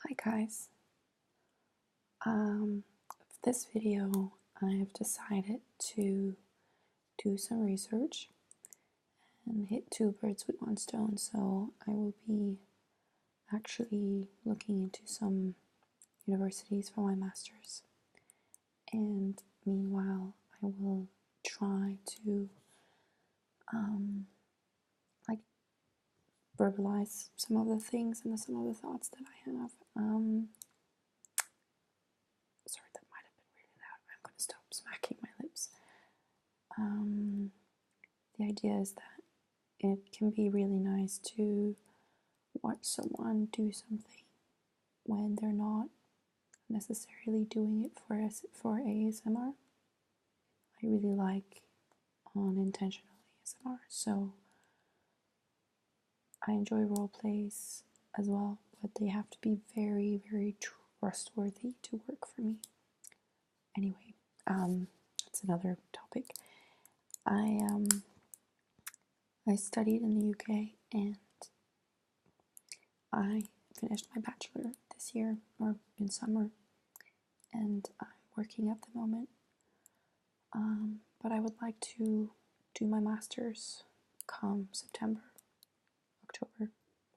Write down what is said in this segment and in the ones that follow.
Hi guys. For this video I have decided to do some research and hit two birds with one stone, so I will be actually looking into some universities for my master's, and meanwhile I will try to like verbalize some of the things and some of the thoughts that I have. Sorry, that might have been really loud. I'm going to stop smacking my lips. The idea is that it can be really nice to watch someone do something when they're not necessarily doing it for ASMR. I really like unintentional ASMR, so I enjoy role plays as well, but they have to be very, very trustworthy to work for me. Anyway, that's another topic. I studied in the UK and I finished my bachelor this year, or in summer, and I'm working at the moment. But I would like to do my master's come September, October,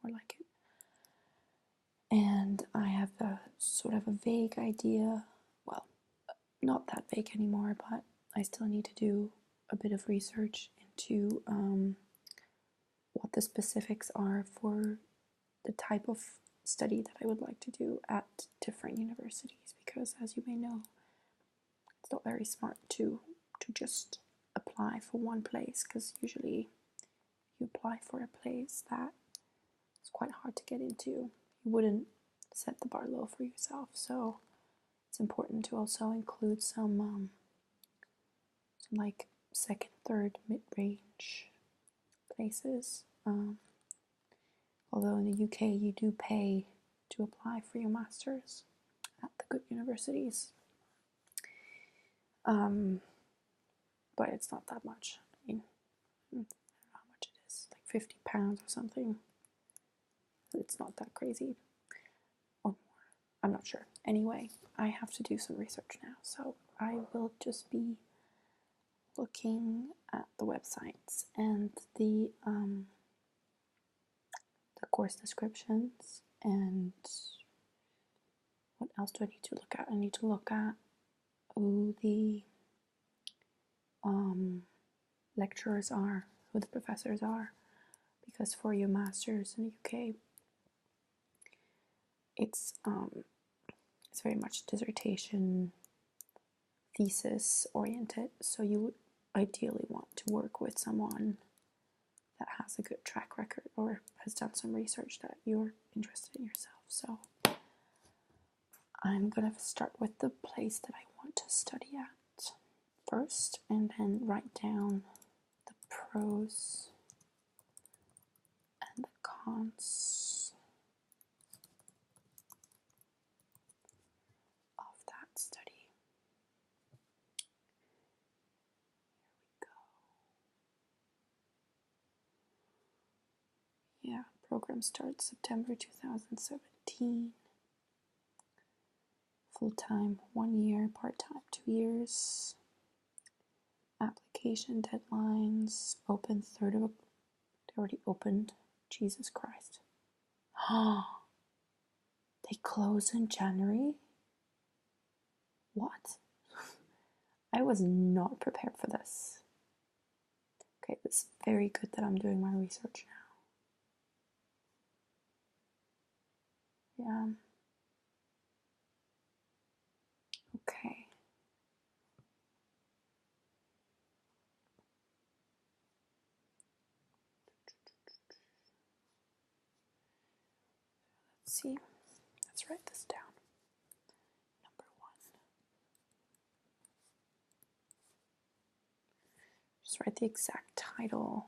more like it. And I have a sort of a vague idea, well, not that vague anymore, but I still need to do a bit of research into what the specifics are for the type of study that I would like to do at different universities, because as you may know, it's not very smart to just apply for one place, because usually you apply for a place that is quite hard to get into. You wouldn't set the bar low for yourself, so it's important to also include some like second, third, mid-range places. Although in the UK you do pay to apply for your masters at the good universities, but it's not that much. I mean, I don't know how much it is, like £50 or something. It's not that crazy, or more. I'm not sure. Anyway, I have to do some research now, so I will just be looking at the websites and the course descriptions, and what else do I need to look at? I need to look at who the lecturers are, who the professors are, because for your masters in the UK, it's very much dissertation, thesis oriented, so you would ideally want to work with someone that has a good track record or has done some research that you're interested in yourself. So I'm gonna start with the place that I want to study at first, and then write down the pros and the cons of that study. Here we go. Yeah, program starts September 2017. Full-time 1 year, part-time 2 years. Application deadlines open 3rd of, they already opened. Jesus Christ. They close in January? What? I was not prepared for this. Okay, it's very good that I'm doing my research now. Yeah. Okay. Let's see. Let's write this down. Number 1. Just write the exact title.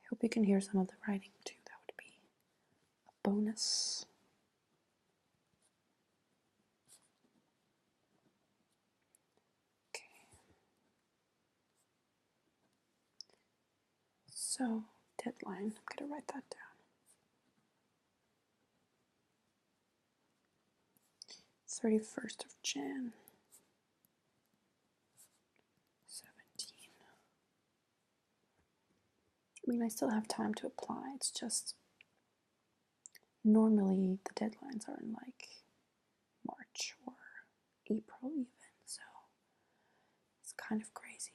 I hope you can hear some of the writing too. That would be bonus. Okay. So, deadline, I'm going to write that down. 31st of Jan. 17. I mean, I still have time to apply. It's just normally the deadlines are in like March or April even, so it's kind of crazy.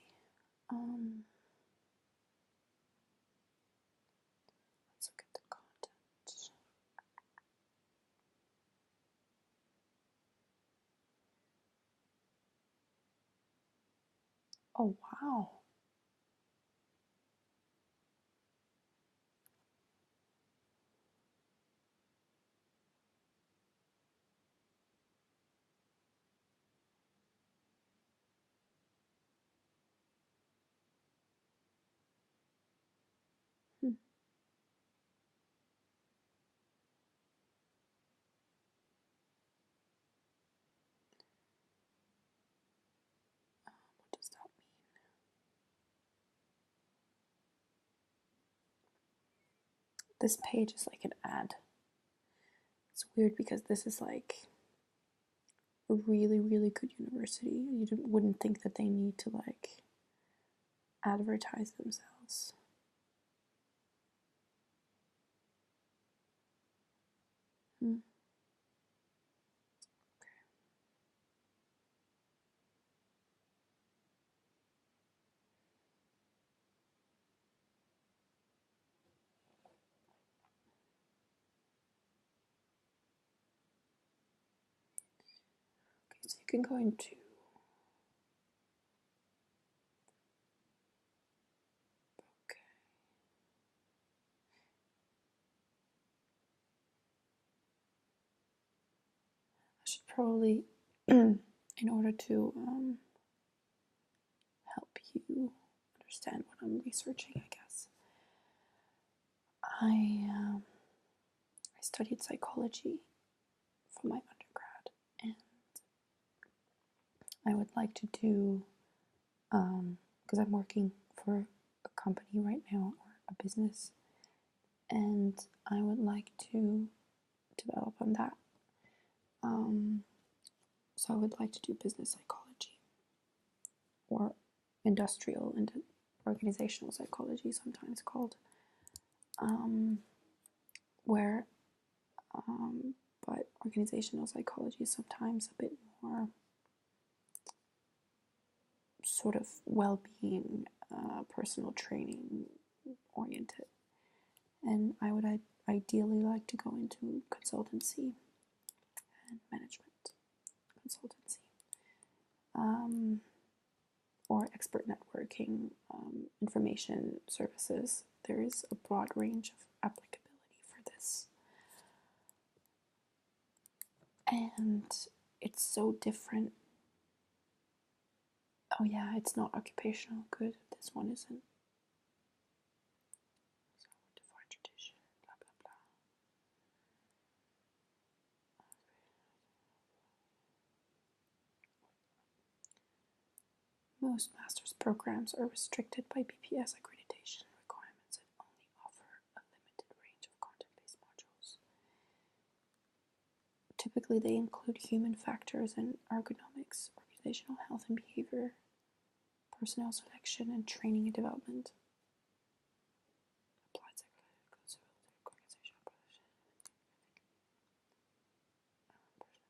Let's look at the content. Oh, wow. Hmm. What does that mean? This page is like an ad. It's weird because this is like a really, really good university. You wouldn't think that they need to like advertise themselves. Hmm. Okay, so you can go into okay. I should probably, in order to help you understand what I'm researching, I guess. I studied psychology for my undergrad, and I would like to do because I'm working for a company right now or a business, and I would like to develop on that. So I would like to do business psychology or industrial and organizational psychology, sometimes called, where but organizational psychology is sometimes a bit more sort of well-being, personal training oriented, and I would ideally like to go into consultancy and management consultancy, or expert networking, information services. There is a broad range of applicability for this, and it's so different. Oh yeah, it's not occupational. Good, this one isn't. Define tradition, blah blah blah. Most master's programs are restricted by BPS accreditation requirements and only offer a limited range of content-based modules. Typically, they include human factors and ergonomics, organizational health and behavior, personnel selection, and training and development. Applied psychology, organizational personal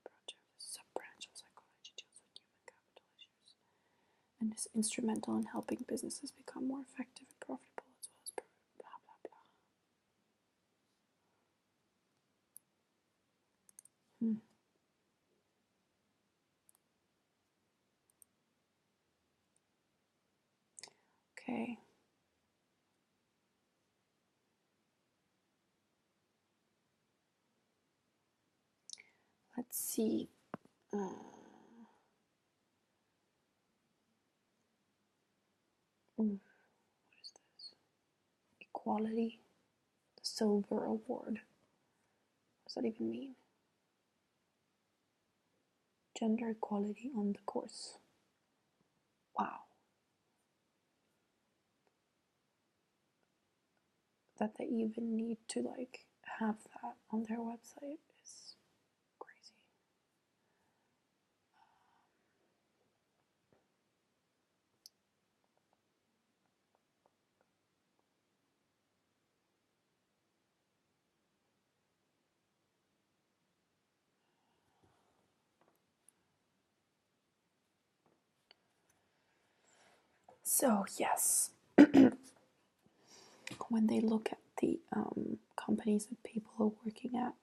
project, sub-branch of psychology deals with human capital issues and is instrumental in helping businesses become more effective and profitable, as well as blah blah blah. Okay. Let's see. What is this? Equality, the Silver Award. does that even mean? Gender equality on the course. Wow. That they even need to like have that on their website is crazy. So yes, when they look at the companies that people are working at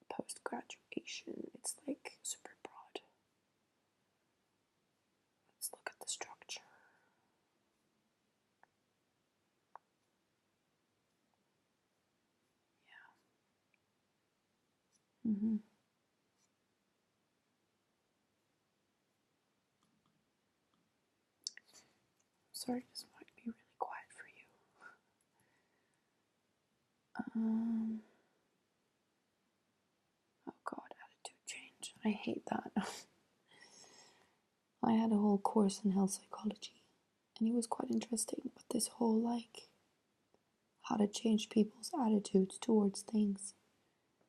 post graduation, it's like super broad. Let's look at the structure. Yeah. Sorry, this might be really quiet for you. Oh god, attitude change. I hate that. I had a whole course in health psychology, and it was quite interesting. But this whole like how to change people's attitudes towards things.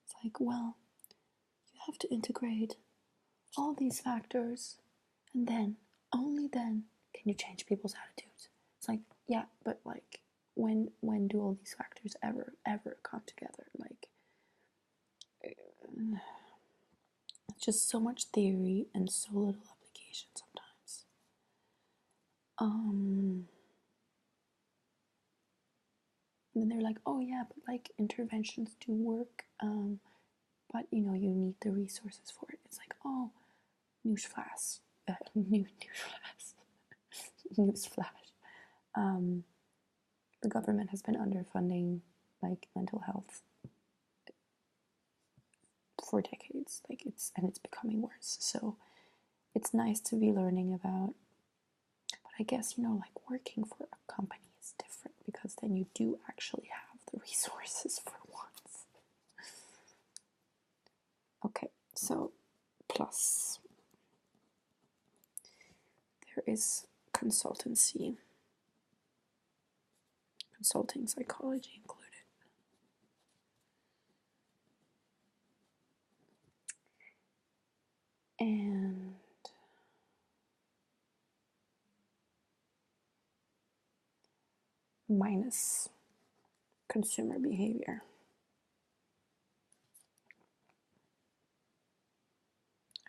It's like, well, you have to integrate all these factors, and then, only then, can you change people's attitudes. It's like, yeah, but like, when do all these factors ever come together? Like, it's just so much theory and so little application sometimes. And then they're like, oh yeah, but like interventions do work, but you know, you need the resources for it. It's like, oh, newsflash, newsflash. The government has been underfunding like mental health for decades. Like it's becoming worse. So it's nice to be learning about. But I guess, you know, like working for a company is different because then you do actually have the resources for once. Okay, so plus there is consulting psychology included. And minus consumer behavior.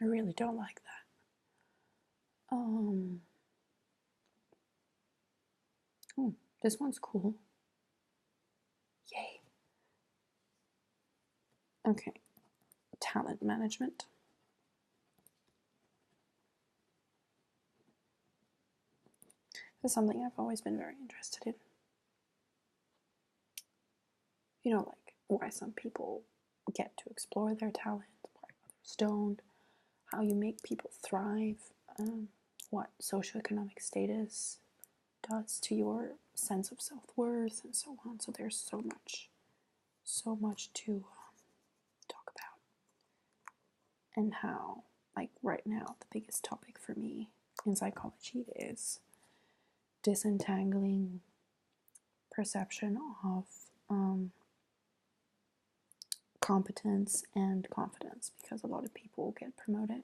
I really don't like that. Oh, this one's cool. Yay. Okay, talent management. This is something I've always been very interested in. You know, like why some people get to explore their talent, why others don't, how you make people thrive, what socioeconomic status does to your sense of self-worth, and so on. So there's so much to talk about. And how, like right now, the biggest topic for me in psychology is disentangling perception of competence and confidence, because a lot of people get promoted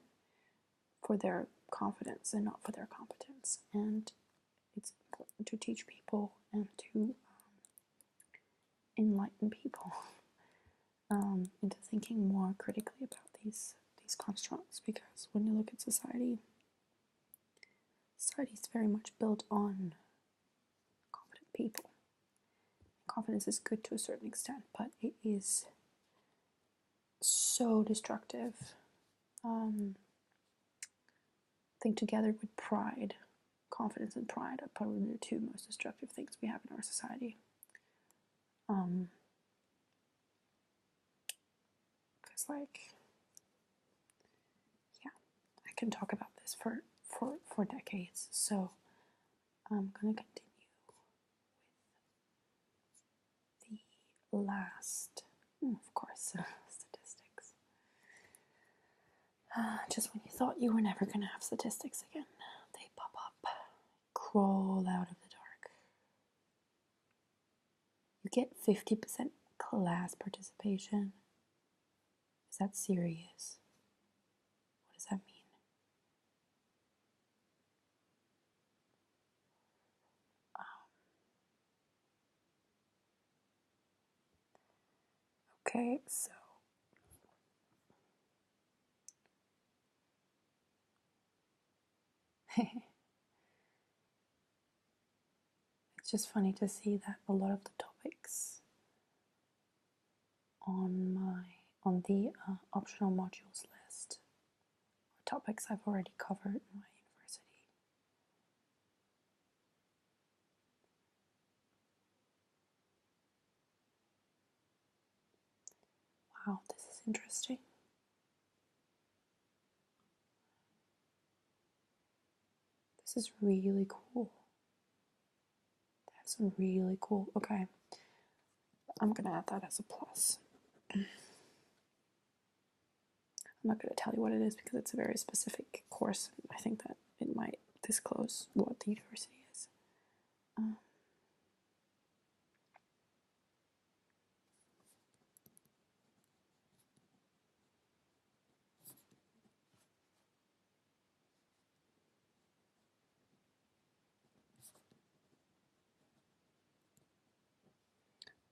for their confidence and not for their competence. And it's important to teach people and to enlighten people into thinking more critically about these constructs, because when you look at society is very much built on confident people. Confidence is good to a certain extent, but it is so destructive. I think together with pride, confidence and pride are probably the two most destructive things we have in our society. Because like, yeah, I can talk about this for decades. So I'm gonna continue with the last, of course, statistics. Just when you thought you were never going to have statistics again, they pop up, crawl out of the dark. You get 50% class participation. Is that serious? What does that mean? Okay, so it's just funny to see that a lot of the topics on the optional modules list are topics I've already covered in my university. Wow, this is interesting. This is really cool. They have some really cool. Okay, I'm gonna add that as a plus. I'm not going to tell you what it is because it's a very specific course. I think that it might disclose what the university is.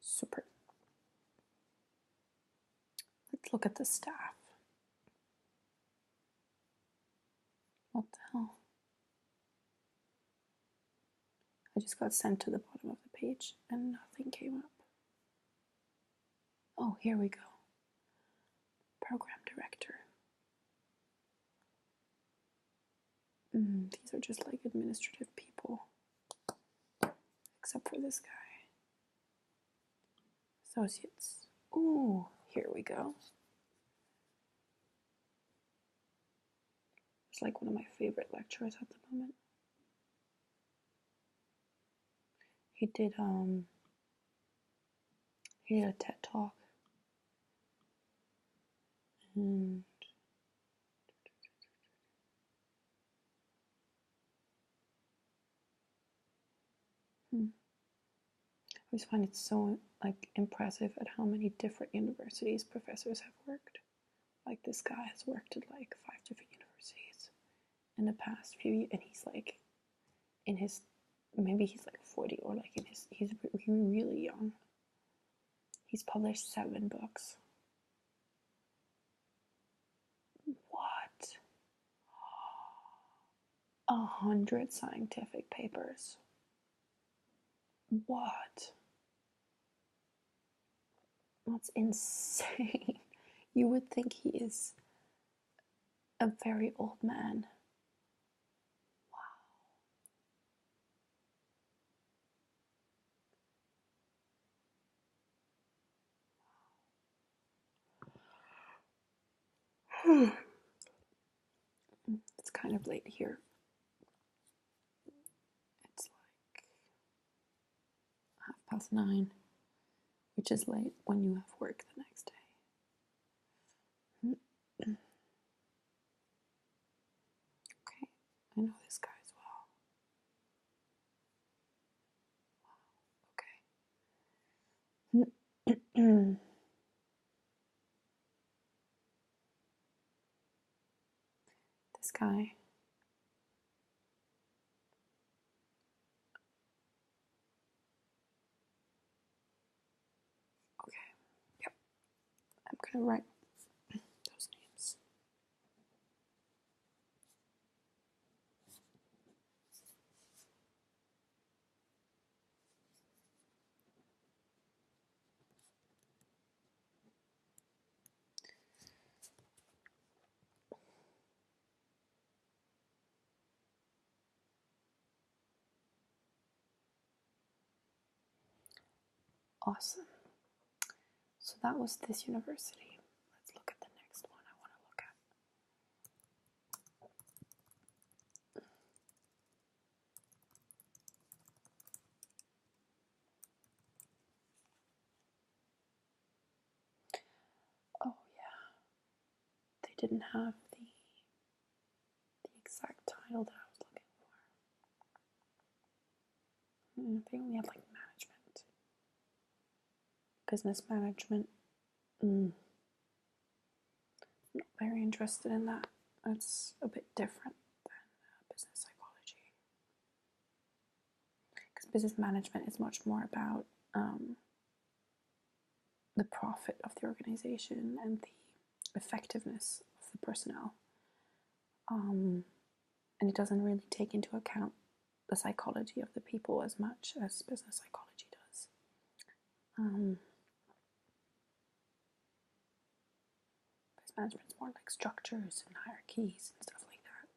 Super. Let's look at the staff. What the hell? I just got sent to the bottom of the page and nothing came up. Oh, here we go. Program director. These are just like administrative people. Except for this guy. Associates. Ooh, here we go. It's like one of my favorite lecturers at the moment. He did a TED talk. And I always find it so like impressive at how many different universities professors have worked. Like this guy has worked at like 5 different universities in the past few years, and he's like in his maybe he's like 40 or like in his he's really young. He's published 7 books. What? 100 scientific papers. What? That's insane. You would think he is a very old man. Wow. It's kind of late here. It's like 9:30, which is late when you have work the next day. Okay, I know this guy as well. Okay. This guy. Okay. Yep. I'm gonna write those names. Awesome. So that was this university. Let's look at the next one I want to look at. Oh yeah. They didn't have the title that I was looking for? They only had like management. Business management. Not very interested in that. That's a bit different than business psychology. Because business management is much more about the profit of the organization and the effectiveness of the personnel. And it doesn't really take into account the psychology of the people as much as business psychology does. Business management's more like structures and hierarchies and stuff like that.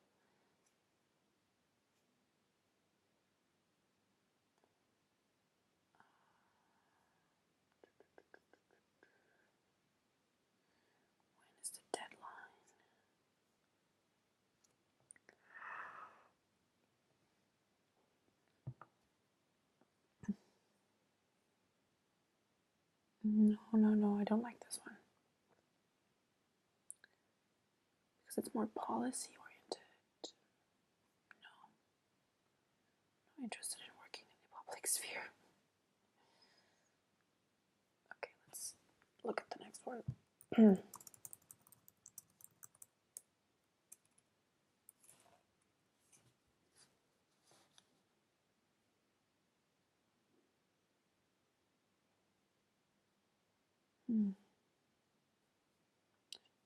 When is the deadline? No, I don't like this one. Because it's more policy oriented. No. Not interested in working in the public sphere. Okay, let's look at the next one.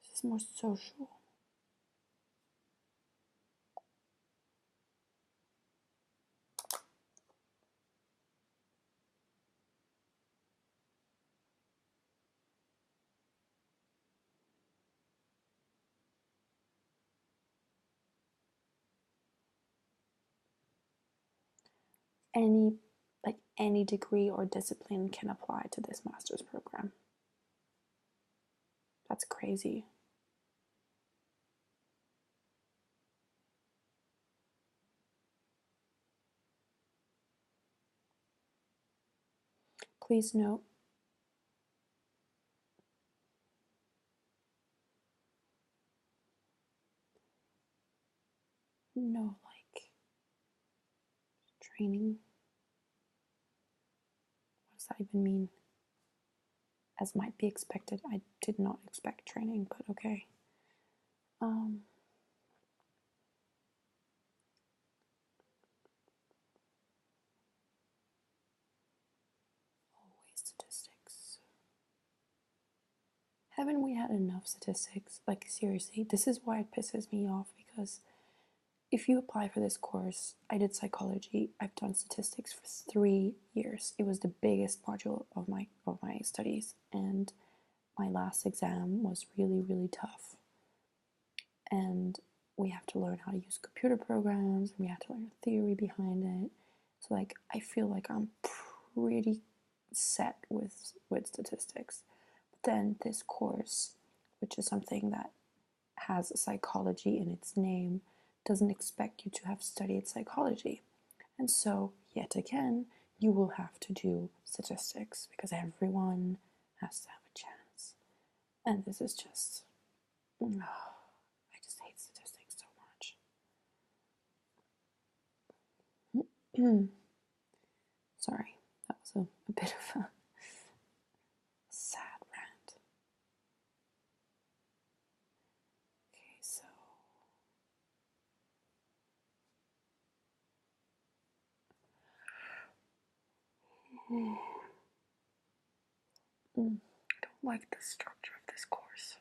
This is more social. Any degree or discipline can apply to this master's program. That's crazy. Please note, no training. What does that even mean? As might be expected, I did not expect training, but okay. Always statistics. Haven't we had enough statistics? Like, seriously, this is why it pisses me off, because if you apply for this course, I did psychology, I've done statistics for 3 years. It was the biggest module of my studies, and my last exam was really, really tough. And we have to learn how to use computer programs, and we have to learn the theory behind it. So like, I feel like I'm pretty set with statistics. But then this course, which is something that has psychology in its name, doesn't expect you to have studied psychology. And so, yet again, you will have to do statistics because everyone has to have a chance. And this is just, I just hate statistics so much. Sorry, that was a bit of a sad rant. Okay, so I don't like the structure of this course.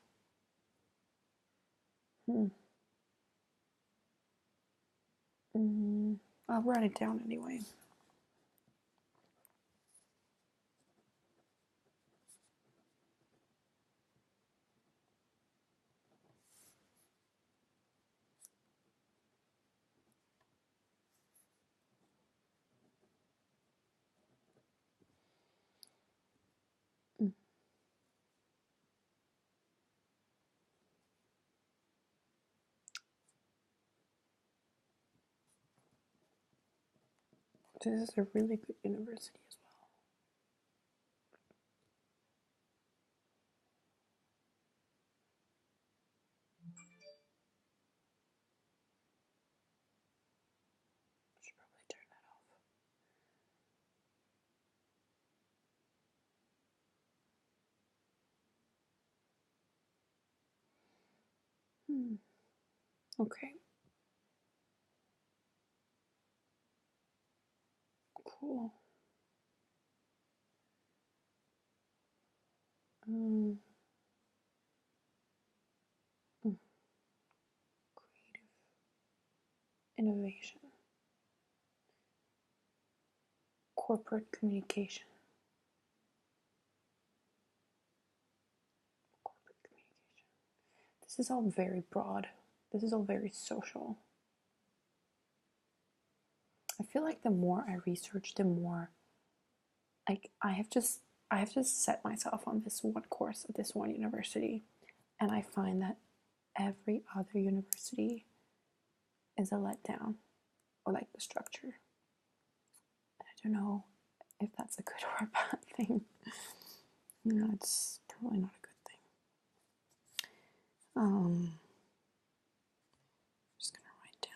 I'll write it down anyway. This is a really good university as well. Okay. Cool. Um, Creative innovation, corporate communication, corporate communication. This is all very broad. This is all very social. I feel like the more I research, the more like I have just set myself on this one course at this one university, and I find that every other university is a letdown, or like the structure. And I don't know if that's a good or a bad thing. No, it's probably not a good thing. I'm just gonna write down.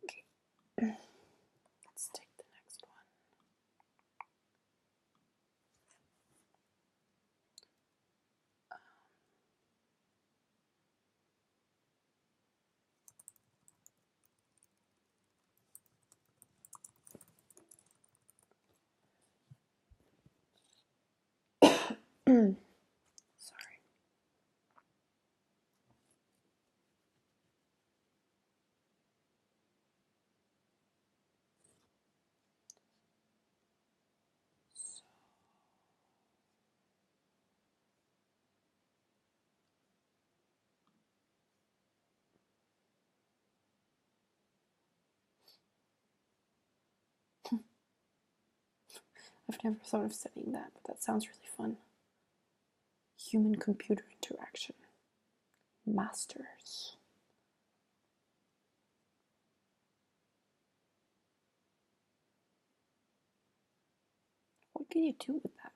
Okay. Let's take the next one. Sorry. I've never thought of studying that, but that sounds really fun. Human computer interaction. Masters. What can you do with that?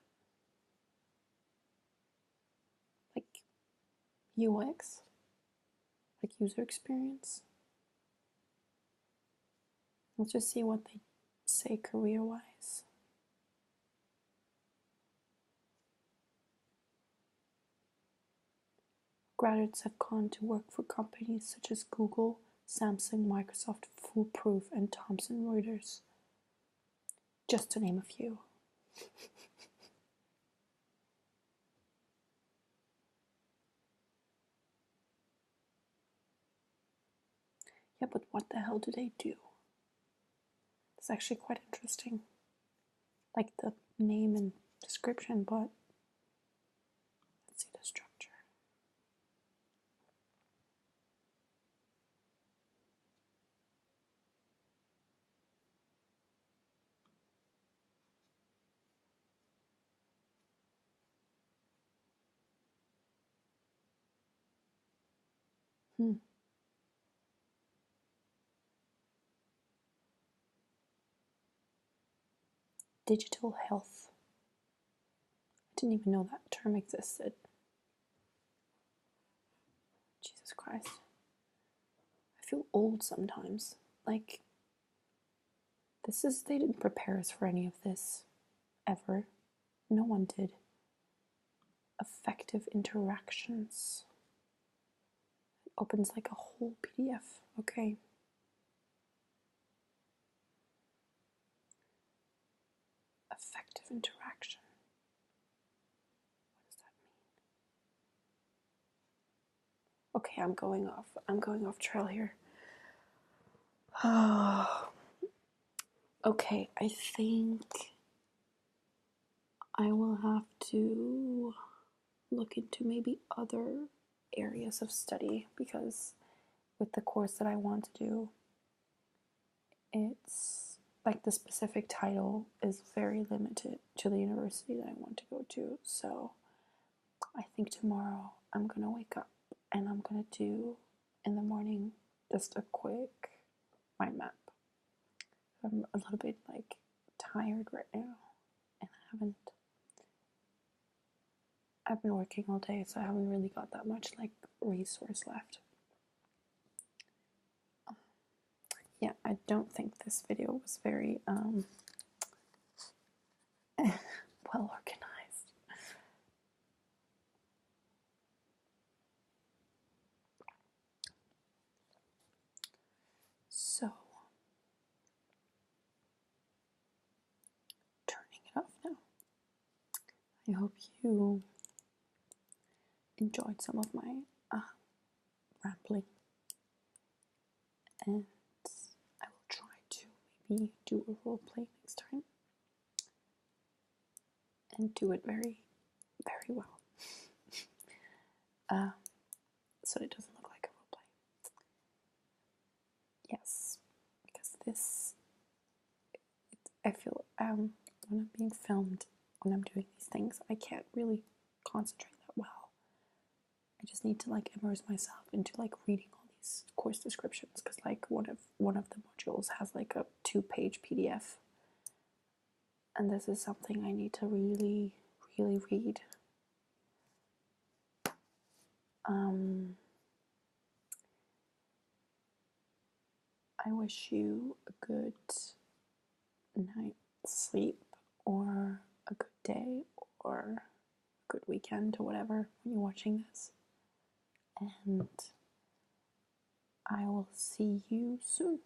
Like UX? Like user experience? Let's just see what they say career wise. Graduates have gone to work for companies such as Google, Samsung, Microsoft, Foolproof, and Thomson Reuters, just to name a few. Yeah, but what the hell do they do? It's actually quite interesting. Like the name and description, but let's see the structure. Digital health. I didn't even know that term existed. Jesus Christ. I feel old sometimes. Like, they didn't prepare us for any of this. Ever. No one did. Effective interactions. It opens like a whole PDF. Okay. Effective interaction. What does that mean? Okay, I'm going off trail here. Okay, I think I will have to look into maybe other areas of study, because with the course that I want to do, it's like the specific title is very limited to the university that I want to go to. So I think tomorrow I'm gonna wake up and I'm gonna do in the morning just a quick mind map. I'm a little bit like tired right now, and I haven't I've been working all day, so I haven't really got that much like resource left. Yeah, I don't think this video was very well organized. So, turning it off now. I hope you enjoyed some of my rambling, and I will try to maybe do a role play next time and do it very, very well. So it doesn't look like a role play. Yes, because this, I feel when I'm being filmed, when I'm doing these things, I can't really concentrate that well. I just need to like immerse myself into like reading all these course descriptions, because like one of the modules has like a 2-page PDF, and this is something I need to really read. I wish you a good night's sleep, or a good day, or a good weekend, or whatever when you're watching this. And I will see you soon.